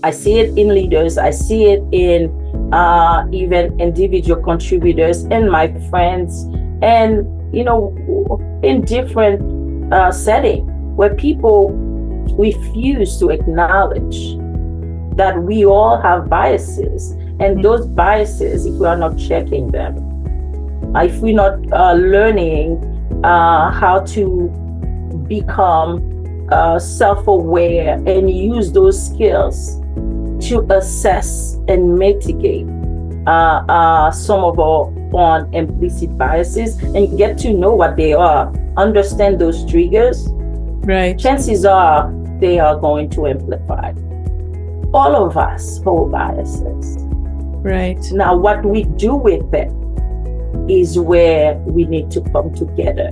I see it in leaders. I see it in even individual contributors and my friends, and in different setting where people refuse to acknowledge that we all have biases, and those biases, if we are not checking them, if we're not learning how to become self-aware and use those skills to assess and mitigate some of our own implicit biases and get to know what they are, understand those triggers, right? Chances are they are going to amplify. All of us hold biases. Right. Now, what we do with it is where we need to come together,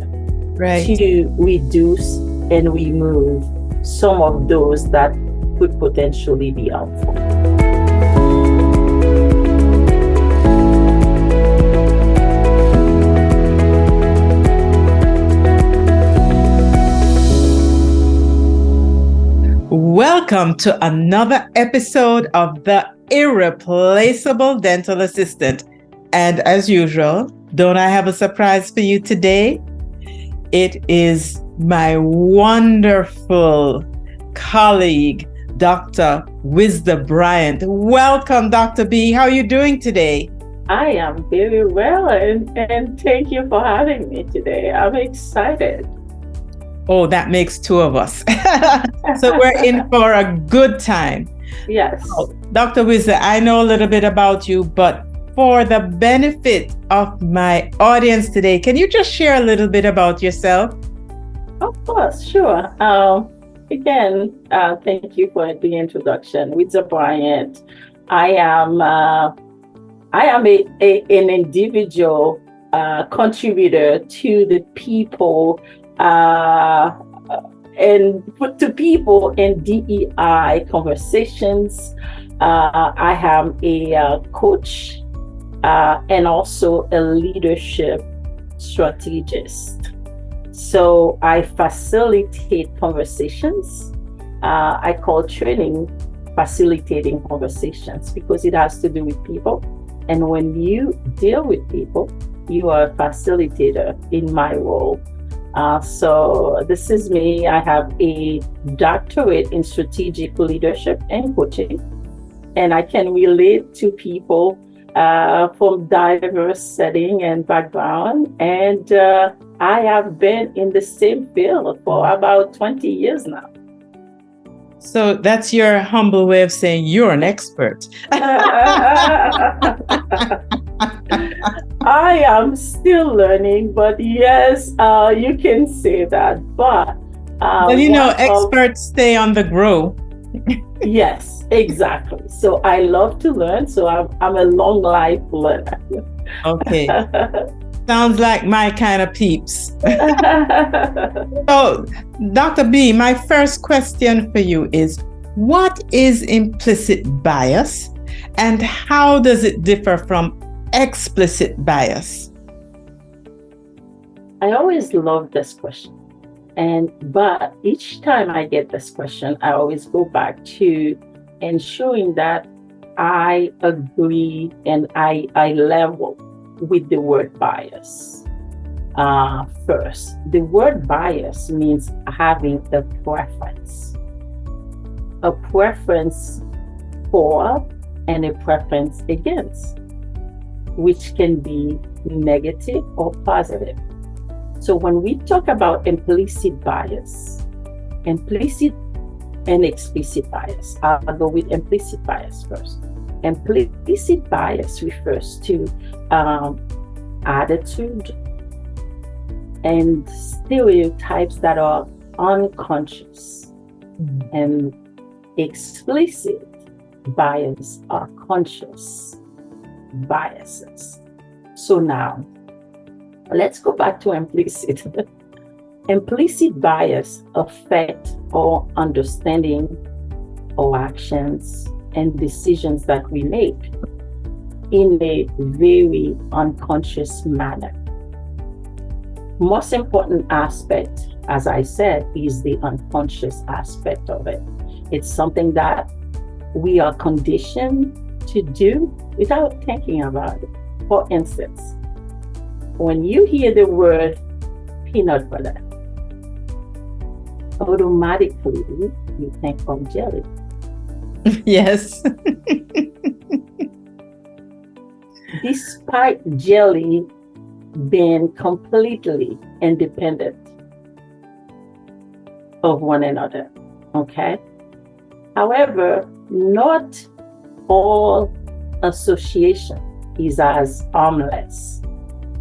right, to reduce and remove some of those that could potentially be harmful. Welcome to another episode of The Irreplaceable Dental Assistant. And as usual, don't I have a surprise for you today? It is my wonderful colleague, Dr. Wizda Bryant. Welcome, Dr. B. How are you doing today? I am very well, and thank you for having me today. I'm excited. Oh, that makes two of us. So we're in for a good time. Yes. Oh, Dr. Wizda, I know a little bit about you, but for the benefit of my audience today, can you just share a little bit about yourself? Of course, sure. Again, thank you for the introduction. Wizda Bryant. I am an individual contributor to the people and to people in DEI conversations. I am a coach and also a leadership strategist. So I facilitate conversations. I call training facilitating conversations because it has to do with people. And when you deal with people, you are a facilitator in my role. So this is me. I have a doctorate in strategic leadership and coaching, and I can relate to people from diverse setting and background. And I have been in the same field for about 20 years now. So that's your humble way of saying you're an expert. I am still learning, but yes, you can say that. But well, experts stay on the grow. Yes, exactly. So I love to learn. So I'm a long life learner. Okay. Sounds like my kind of peeps. So, Dr. B, my first question for you is, what is implicit bias and how does it differ from explicit bias? I always love this question. But each time I get this question, I always go back to ensuring that I agree and I level with the word bias. First, the word bias means having a preference for and a preference against, which can be negative or positive. So when we talk about implicit bias, implicit and explicit bias, I'll go with implicit bias first. Implicit bias refers to attitude and stereotypes that are unconscious, and explicit bias are conscious biases. So now, let's go back to implicit. Implicit bias affect our understanding, our actions, and decisions that we make in a very unconscious manner. Most important aspect, as I said, is the unconscious aspect of it. It's something that we are conditioned to do without thinking about it. For instance, when you hear the word peanut butter, automatically you think of jelly. Yes. Despite jelly being completely independent of one another, okay? However, not all association is as harmless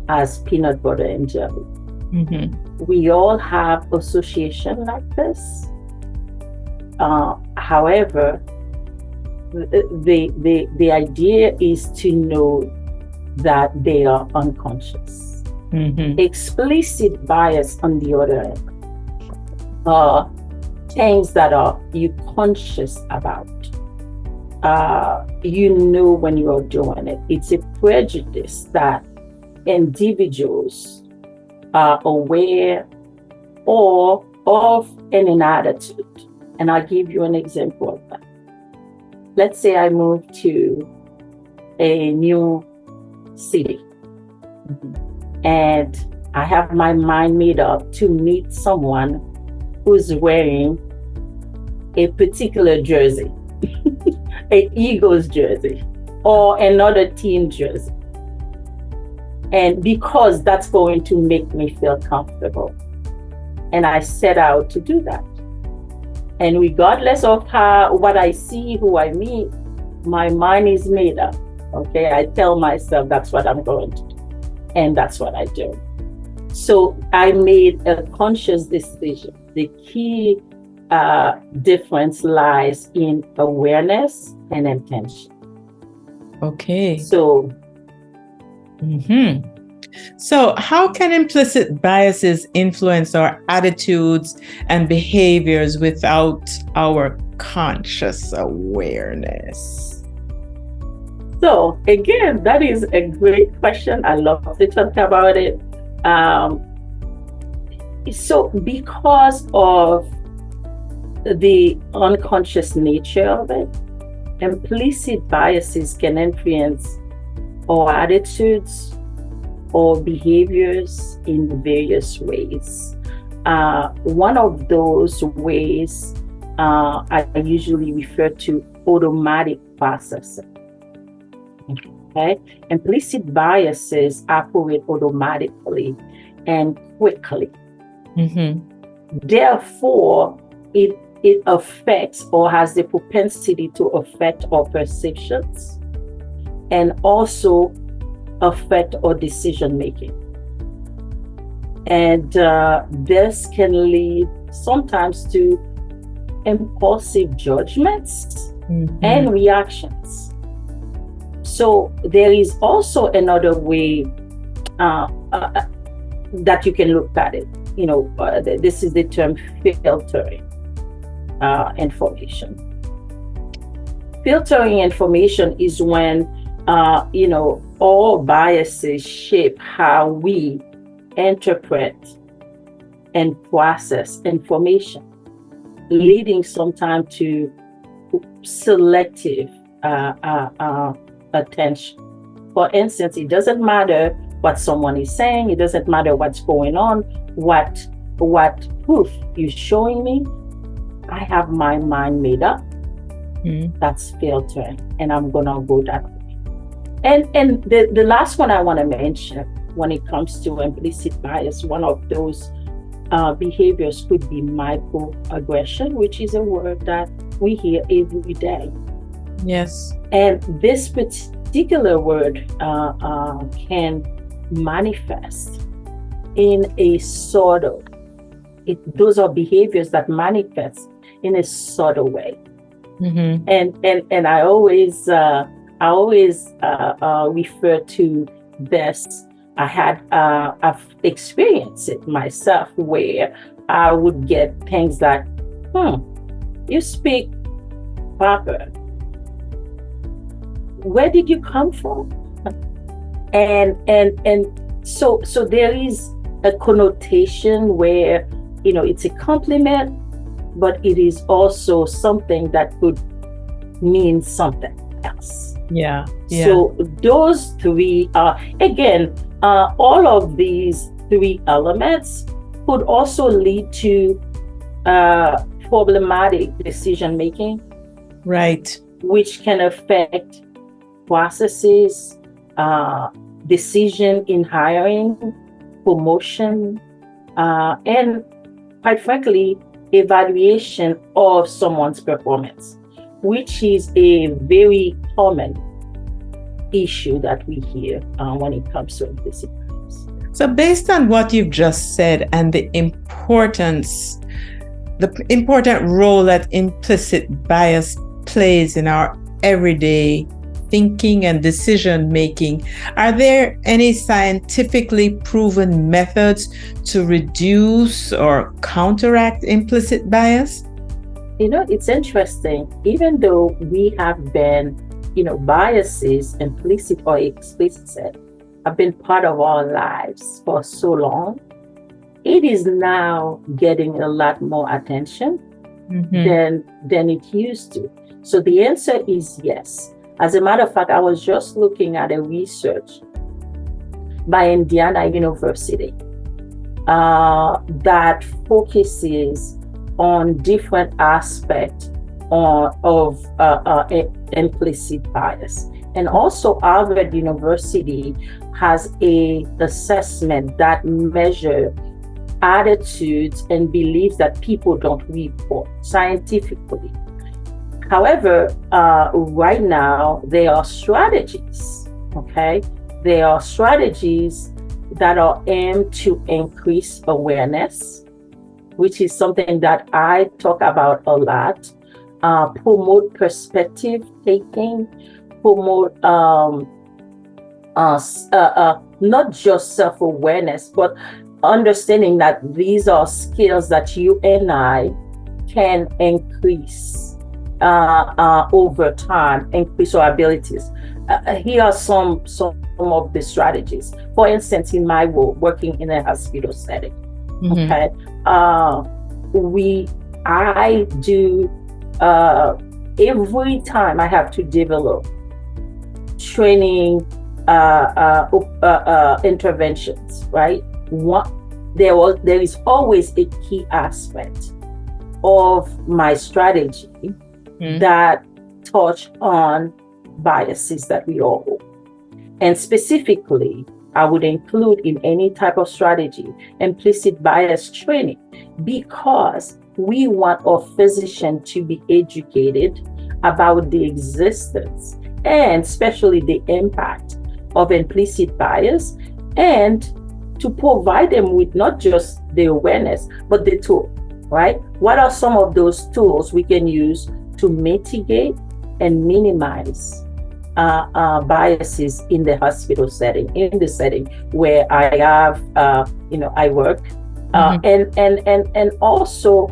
as peanut butter and jelly. Mm-hmm. We all have association like this. However, the idea is to know that they are unconscious. Mm-hmm. Explicit bias, on the other hand, are things that are you conscious about. You know when you are doing it. It's a prejudice that individuals are aware or of in an attitude. And I'll give you an example of that. Let's say I move to a new city, and I have my mind made up to meet someone who's wearing a particular jersey, an Eagles jersey, or another team jersey. And because that's going to make me feel comfortable. And I set out to do that. And regardless of what I see, who I meet, my mind is made up. Okay, I tell myself that's what I'm going to do. And that's what I do. So I made a conscious decision. The key difference lies in awareness and intention. Okay. So, So how can implicit biases influence our attitudes and behaviors without our conscious awareness? So again, that is a great question. I love to talk about it. So because of the unconscious nature of it, implicit biases can influence our attitudes or behaviors in various ways. One of those ways I usually refer to automatic processing. Okay, implicit biases operate automatically and quickly. Therefore, it affects or has the propensity to affect our perceptions and also affect our decision making. And this can lead sometimes to impulsive judgments and reactions. So there is also another way that you can look at it. You know, this is the term filtering information. Filtering information is when all biases shape how we interpret and process information, leading sometimes to selective attention. For instance, it doesn't matter what someone is saying, it doesn't matter what's going on, what proof you're showing me. I have my mind made up. That's filtering, and I'm gonna go that way. And the last one I want to mention when it comes to implicit bias, one of those behaviors could be microaggression, which is a word that we hear every day. Yes. And this particular word can manifest in a subtle. Those are behaviors that manifest in a subtle way. And I always refer to this. I've experienced it myself, where I would get things that, you speak proper. Where did you come from? And so there is a connotation where, it's a compliment, but it is also something that could means something else. Yeah. Yeah. So those three are, again, all of these three elements could also lead to problematic decision making, Right. which can affect processes, decision in hiring, promotion, and quite frankly, evaluation of someone's performance, which is a very common issue that we hear when it comes to implicit bias. So, based on what you've just said and the important role that implicit bias plays in our everyday thinking and decision making, are there any scientifically proven methods to reduce or counteract implicit bias? It's interesting. Even though we have been, biases, implicit or explicit, have been part of our lives for so long, it is now getting a lot more attention than it used to. So the answer is yes. As a matter of fact, I was just looking at a research by Indiana University that focuses on different aspects of implicit bias. And also Harvard University has an assessment that measures attitudes and beliefs that people don't report scientifically. However, right now, there are strategies, okay? There are strategies that are aimed to increase awareness, which is something that I talk about a lot, promote perspective taking, promote not just self-awareness, but understanding that these are skills that you and I can increase over time, increase our abilities. Here are some of the strategies. For instance, in my role, working in a hospital setting, okay, I do every time I have to develop training interventions, right? There is always a key aspect of my strategy that touch on biases that we all hold. And specifically, I would include in any type of strategy implicit bias training, because we want our physician to be educated about the existence and especially the impact of implicit bias, and to provide them with not just the awareness, but the tool, right? What are some of those tools we can use to mitigate and minimize biases in the hospital setting, in the setting where I have, I work, and also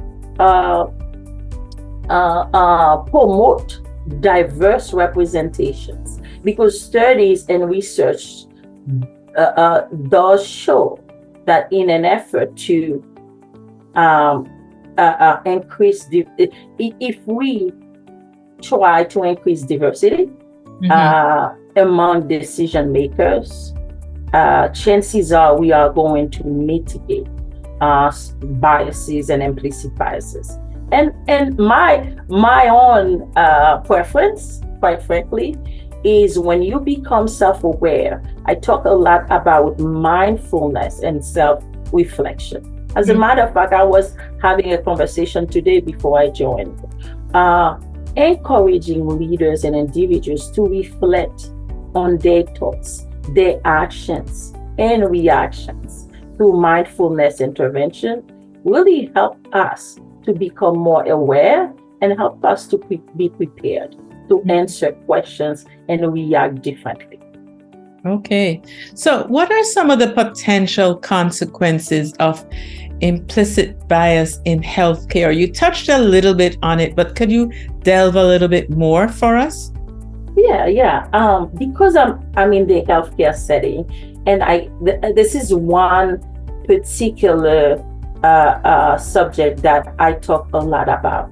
promote diverse representations, because studies and research does show that in an effort to increase, if we try to increase diversity among decision makers, chances are we are going to mitigate biases and implicit biases. And my own preference, quite frankly, is when you become self-aware. I talk a lot about mindfulness and self-reflection. As a matter of fact, I was having a conversation today before I joined, encouraging leaders and individuals to reflect on their thoughts, their actions, and reactions through mindfulness intervention really help us to become more aware and help us to be prepared to answer questions and react differently. Okay. So what are some of the potential consequences of implicit bias in healthcare? You touched a little bit on it, but could you delve a little bit more for us? Yeah. Because I'm in the healthcare setting, and this is one particular subject that I talk a lot about.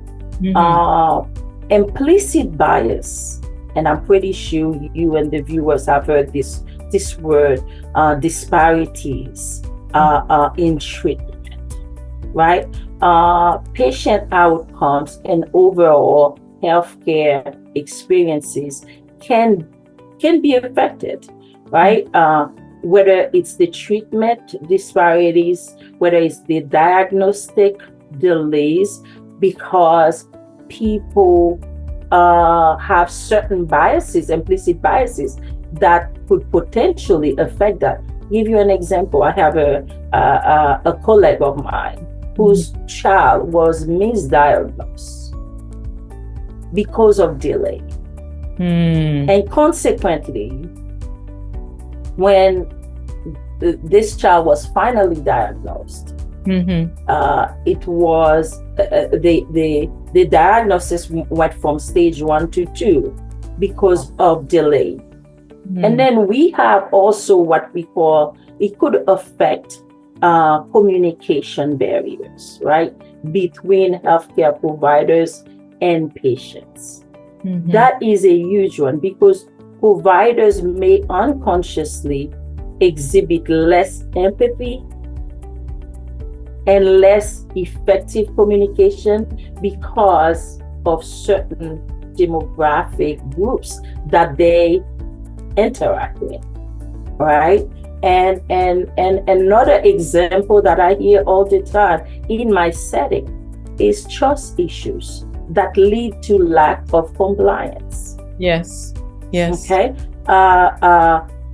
Implicit bias, and I'm pretty sure you and the viewers have heard this word, disparities in treatment, right? Patient outcomes and overall healthcare experiences can be affected, right? Whether it's the treatment disparities, whether it's the diagnostic delays, because people have certain biases, implicit biases, that could potentially affect that. Give you an example. I have a colleague of mine whose child was misdiagnosed because of delay. And consequently, when this child was finally diagnosed, it was the diagnosis went from stage 1 to 2 because of delay. And then we have also what we call, it could affect communication barriers, right, between healthcare providers and patients. That is a huge one, because providers may unconsciously exhibit less empathy and less effective communication because of certain demographic groups that they interact with, right? And another example that I hear all the time in my setting is trust issues that lead to lack of compliance. Yes. Okay.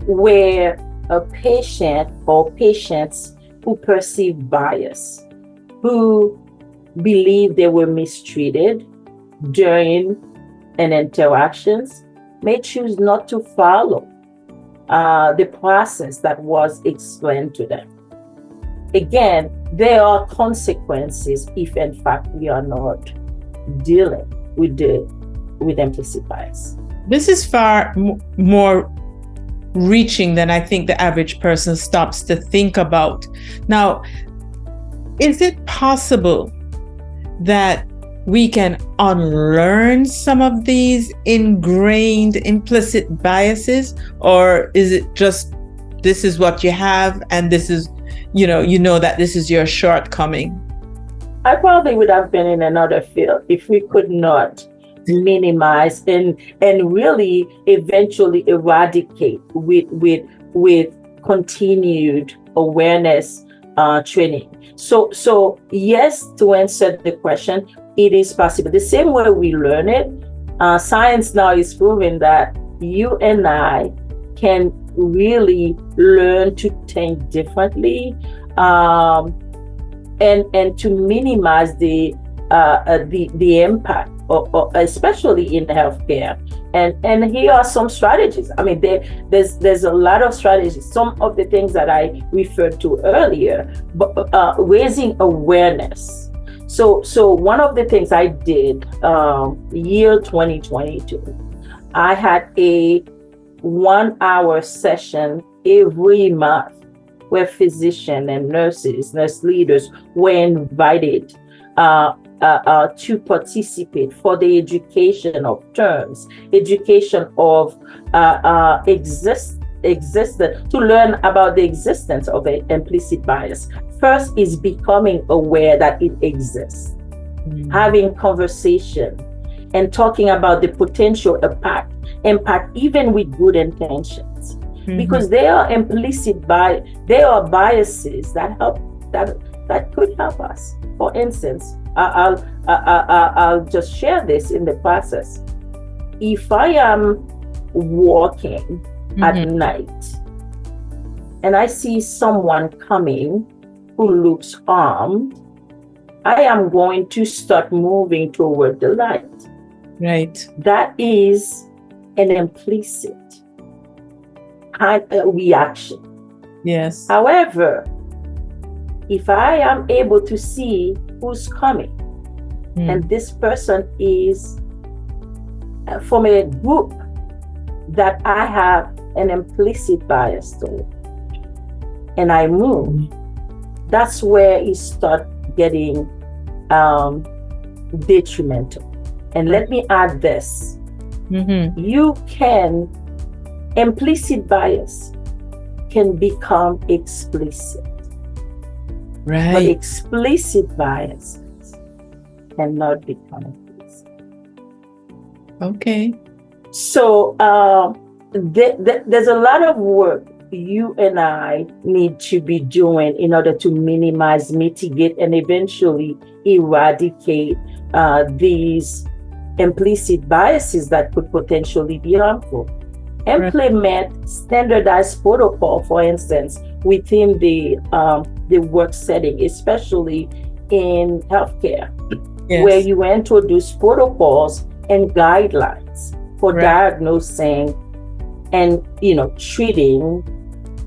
Where a patient or patients who perceive bias, who believe they were mistreated during an interactions, may choose not to follow the process that was explained to them. Again, there are consequences if in fact we are not dealing with implicit bias. This is far more reaching than I think the average person stops to think about. Now, is it possible that we can unlearn some of these ingrained implicit biases, or is it just this is what you have and this is, you know that this is your shortcoming? I probably would have been in another field if we could not minimize and really eventually eradicate with continued awareness training. So yes, to answer the question, it is possible. The same way we learn it, science now is proving that you and I can really learn to think differently, and to minimize the impact, especially in healthcare. And here are some strategies. I mean, there's a lot of strategies. Some of the things that I referred to earlier, but raising awareness. So one of the things I did, year 2022, I had a 1-hour session every month where physicians and nurse leaders were invited to participate for the education of terms, education of to learn about the existence of an implicit bias. First is becoming aware that it exists, having conversation and talking about the potential impact even with good intentions, because there are there are biases that could help us. For instance, I'll just share this in the process. If I am walking at night and I see someone coming who looks armed, I am going to start moving toward the light. Right. That is an implicit kind of reaction. Yes. However, if I am able to see who's coming, and this person is from a group that I have an implicit bias to, and I move, that's where it starts getting detrimental. And let me add this. Mm-hmm. Implicit bias can become explicit. But Right. explicit bias cannot become implicit. Okay. So there's a lot of work you and I need to be doing in order to minimize, mitigate, and eventually eradicate these implicit biases that could potentially be harmful. Implement standardized protocol, for instance, within the work setting, especially in healthcare, where you introduce protocols and guidelines for diagnosing and treating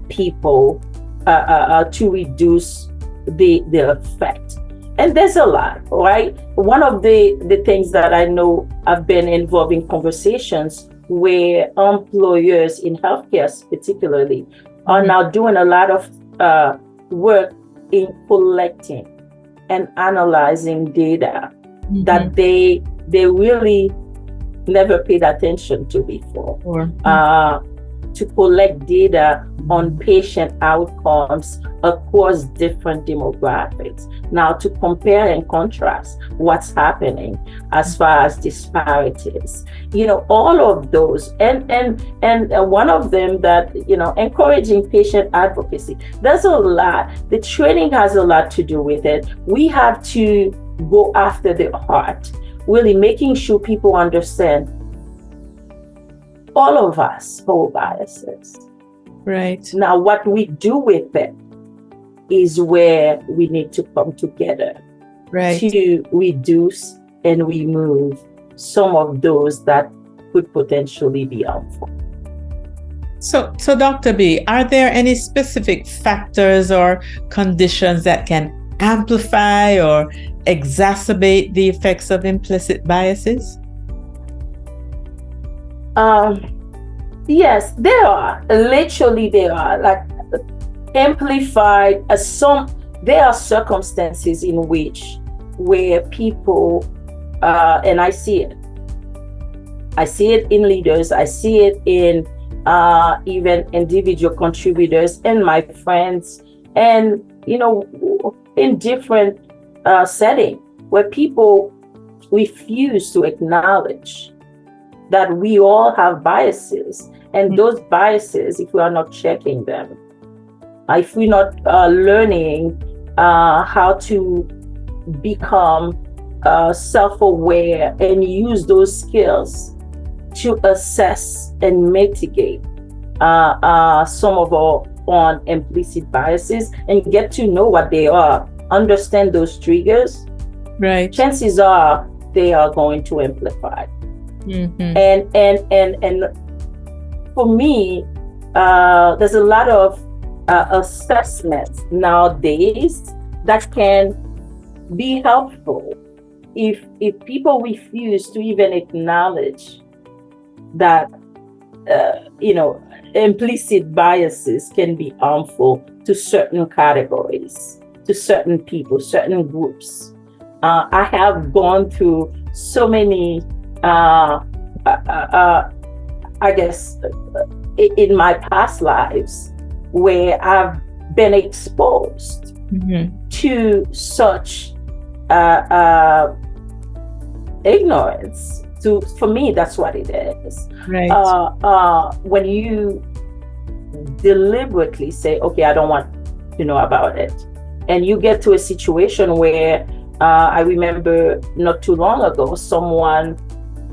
people to reduce the effect. And there's a lot, right? One of the things that I know I've been involved in conversations where employers in healthcare particularly are now doing a lot of work in collecting and analyzing data that they really never paid attention to before, to collect data on patient outcomes across different demographics. Now to compare and contrast what's happening as far as disparities, all of those, and one of them that, encouraging patient advocacy. There's a lot. The training has a lot to do with it. We have to go after the heart, really making sure people understand all of us hold biases. Right. Now, what we do with it is where we need to come together to reduce and remove some of those that could potentially be harmful. So Dr. B, are there any specific factors or conditions that can amplify or exacerbate the effects of implicit biases? Yes, there are. Literally, there are. Like amplified. There are circumstances in where people, and I see it. I see it in leaders. I see it in even individual contributors and my friends, and in different setting where people refuse to acknowledge that we all have biases, and those biases, if we are not checking them, if we're not learning how to become self-aware and use those skills to assess and mitigate some of our own implicit biases and get to know what they are, understand those triggers, chances are they are going to amplify. And for me, there's a lot of assessments nowadays that can be helpful if people refuse to even acknowledge that implicit biases can be harmful to certain categories, to certain people, certain groups. I have gone through so many I guess in my past lives where I've been exposed to such ignorance. For me, that's what it is. When you deliberately say, okay, I don't want to know about it, and you get to a situation where I remember not too long ago, someone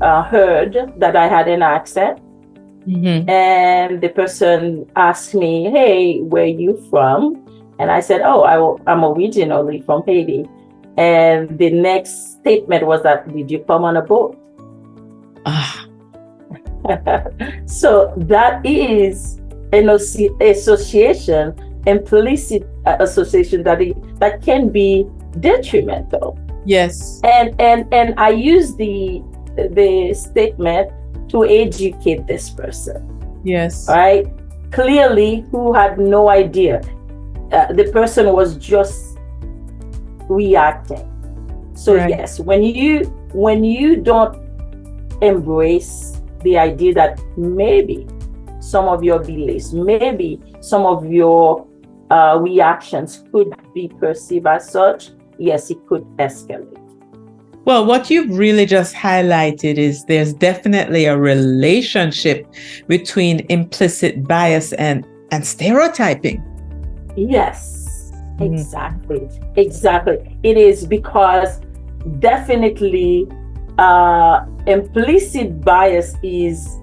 heard that I had an accent, and the person asked me, hey, where are you from? And I said, oh, I'm originally from Haiti. And the next statement was that, did you come on a boat? So that is an association, implicit association that can be detrimental. Yes. And I use the statement to educate this person. Yes. Right? Clearly, who had no idea. The person was just reacting. So yes, when you when you don't embrace the idea that maybe some of your beliefs, maybe some of your reactions could be perceived as such, yes, it could escalate. Well, what you've really just highlighted is there's definitely a relationship between implicit bias and stereotyping. Yes, exactly. Exactly. It is because definitely implicit bias is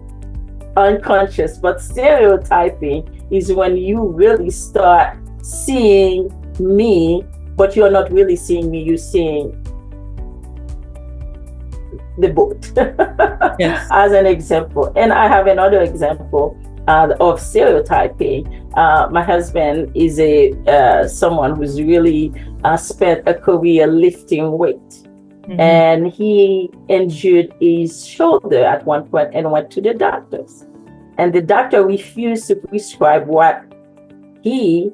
unconscious, but stereotyping is when you really start seeing me, but you're not really seeing me, you're seeing the boat. Yes. As an example. And I have another example of stereotyping. My husband is someone who's really spent a career lifting weight. Mm-hmm. And he injured his shoulder at one point and went to the doctors. And the doctor refused to prescribe what he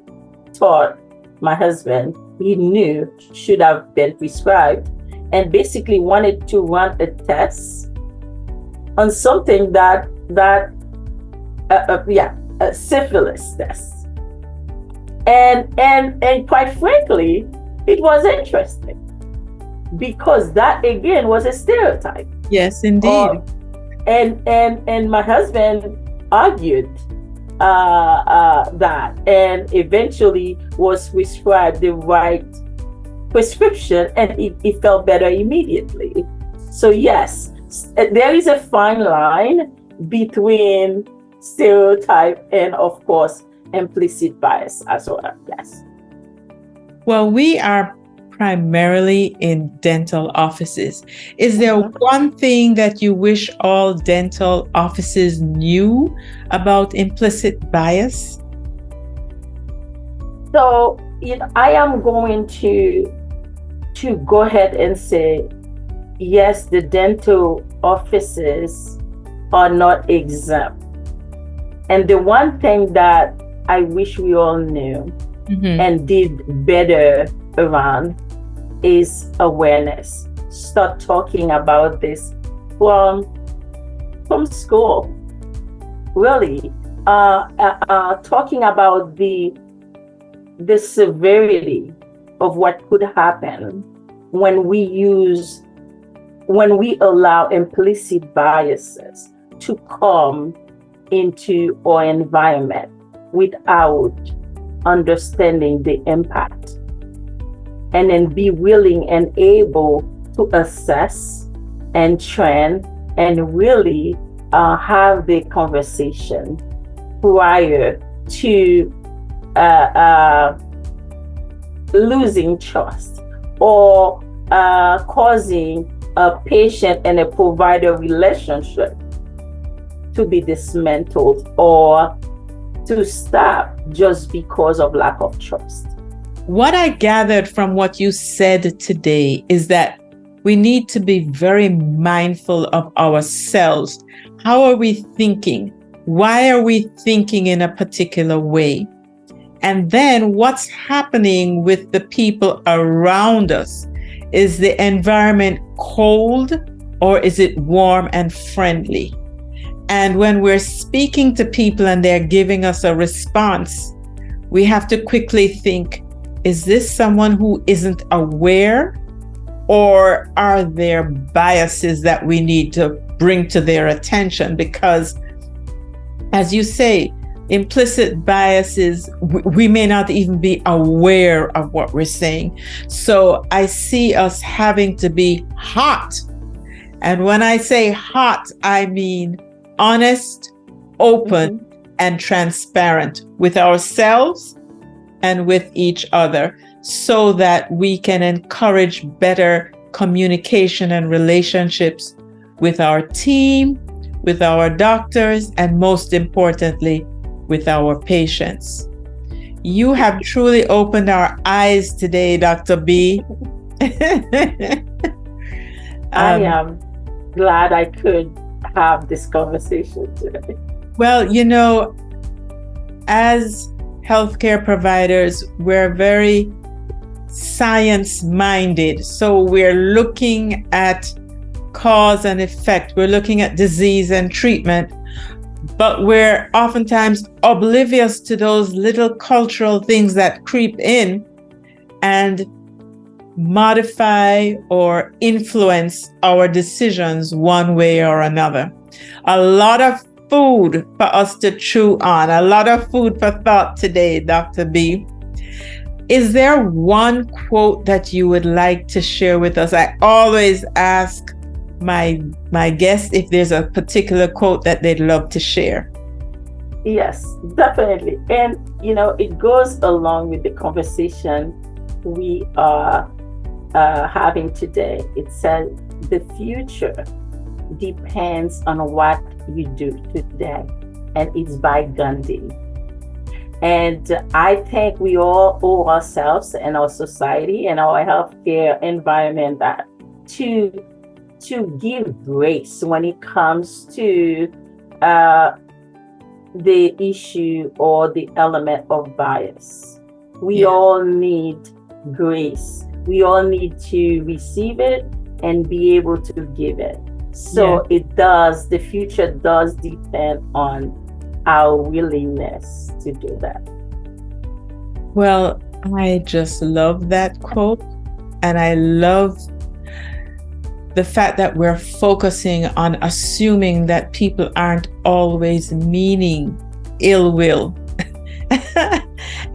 thought my husband, he knew should have been prescribed, and basically wanted to run a test on something a syphilis test. And quite frankly, it was interesting because that again was a stereotype. Yes, indeed. And my husband argued that, and eventually was prescribed the right prescription, and it felt better immediately. So yes, there is a fine line between stereotype and, of course, implicit bias as well. Yes. Well, we are primarily in dental offices. Is there one thing that you wish all dental offices knew about implicit bias? So, I am going to go ahead and say, yes, the dental offices are not exempt. And the one thing that I wish we all knew and did better around is awareness. Start talking about this from school. Really, talking about the severity of what could happen when we allow implicit biases to come into our environment without understanding the impact, and then be willing and able to assess and train and really have the conversation prior to losing trust or causing a patient and a provider relationship to be dismantled or to stop just because of lack of trust. What I gathered from what you said today is that we need to be very mindful of ourselves. How are we thinking? Why are we thinking in a particular way? And then what's happening with the people around us? Is the environment cold or is it warm and friendly? And when we're speaking to people and they're giving us a response, we have to quickly think, is this someone who isn't aware, or are there biases that we need to bring to their attention? Because, as you say, implicit biases, we may not even be aware of what we're saying. So I see us having to be hot. And when I say hot, I mean honest, open, and transparent with ourselves and with each other, so that we can encourage better communication and relationships with our team, with our doctors, and most importantly, with our patients. You have truly opened our eyes today, Dr. B. I am glad I could have this conversation today. Well, as healthcare providers, we're very science-minded. So we're looking at cause and effect. We're looking at disease and treatment, but we're oftentimes oblivious to those little cultural things that creep in and modify or influence our decisions one way or another. A lot of food for us to chew on, a lot of food for thought today, Dr. B. Is there one quote that you would like to share with us? I always ask my guests if there's a particular quote that they'd love to share. Yes, definitely. And, it goes along with the conversation we are having today. It says the future depends on what you do today. And it's by Gandhi. And I think we all owe ourselves and our society and our healthcare environment that to give grace when it comes to the issue or the element of bias. We all need grace. We all need to receive it and be able to give it. So the future does depend on our willingness to do that. Well, I just love that quote. And I love the fact that we're focusing on assuming that people aren't always meaning ill will.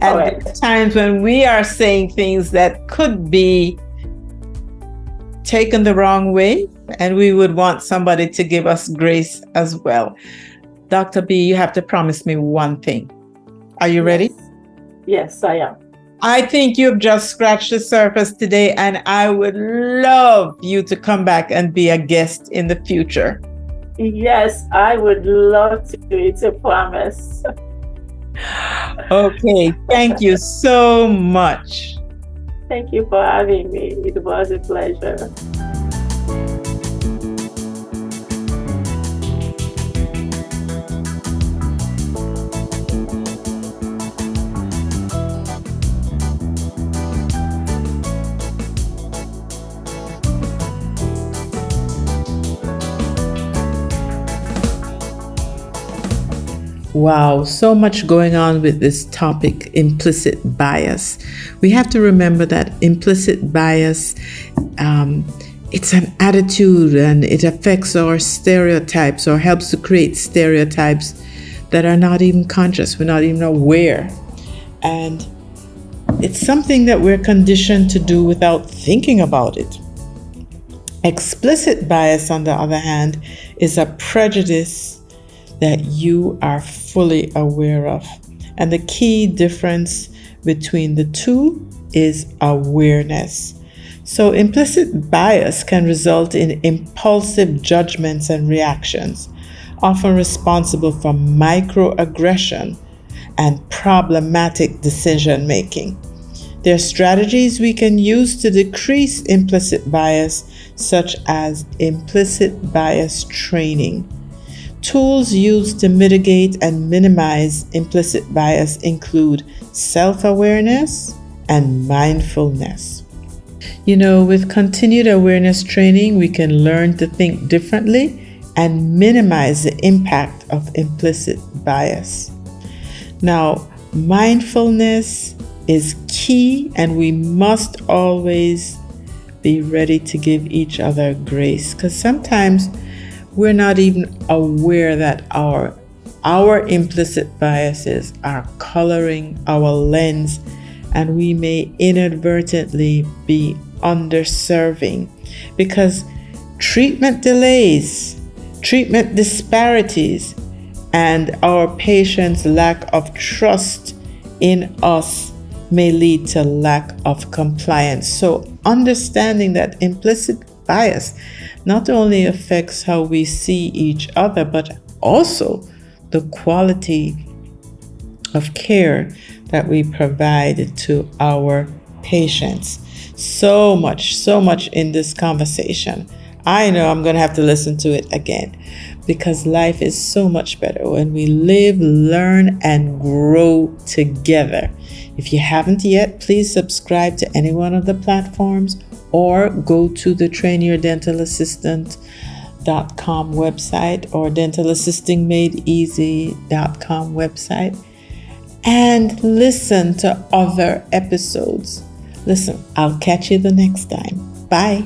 And there are times when we are saying things that could be taken the wrong way, and we would want somebody to give us grace as well. Dr. B, you have to promise me one thing. Are you ready? Yes, I am. I think you've just scratched the surface today, and I would love you to come back and be a guest in the future. Yes, I would love to. It's a promise. Okay, thank you so much. Thank you for having me. It was a pleasure. Wow, so much going on with this topic, implicit bias. We have to remember that implicit bias, it's an attitude and it affects our stereotypes or helps to create stereotypes that are not even conscious. We're not even aware. And it's something that we're conditioned to do without thinking about it. Explicit bias, on the other hand, is a prejudice that you are fully aware of. And the key difference between the two is awareness. So implicit bias can result in impulsive judgments and reactions, often responsible for microaggression and problematic decision making. There are strategies we can use to decrease implicit bias, such as implicit bias training. Tools used to mitigate and minimize implicit bias include self-awareness and mindfulness. With continued awareness training, we can learn to think differently and minimize the impact of implicit bias. Now, mindfulness is key, and we must always be ready to give each other grace, because sometimes we're not even aware that our implicit biases are coloring our lens, and we may inadvertently be underserving because treatment delays, treatment disparities, and our patients' lack of trust in us may lead to lack of compliance. So understanding that implicit bias not only affects how we see each other, but also the quality of care that we provide to our patients. So much in this conversation. I know I'm going to have to listen to it again, because life is so much better when we live, learn, and grow together. If you haven't yet, please subscribe to any one of the platforms or go to the trainyourdentalassistant.com website or dentalassistingmadeeasy.com website and listen to other episodes. Listen, I'll catch you the next time. Bye.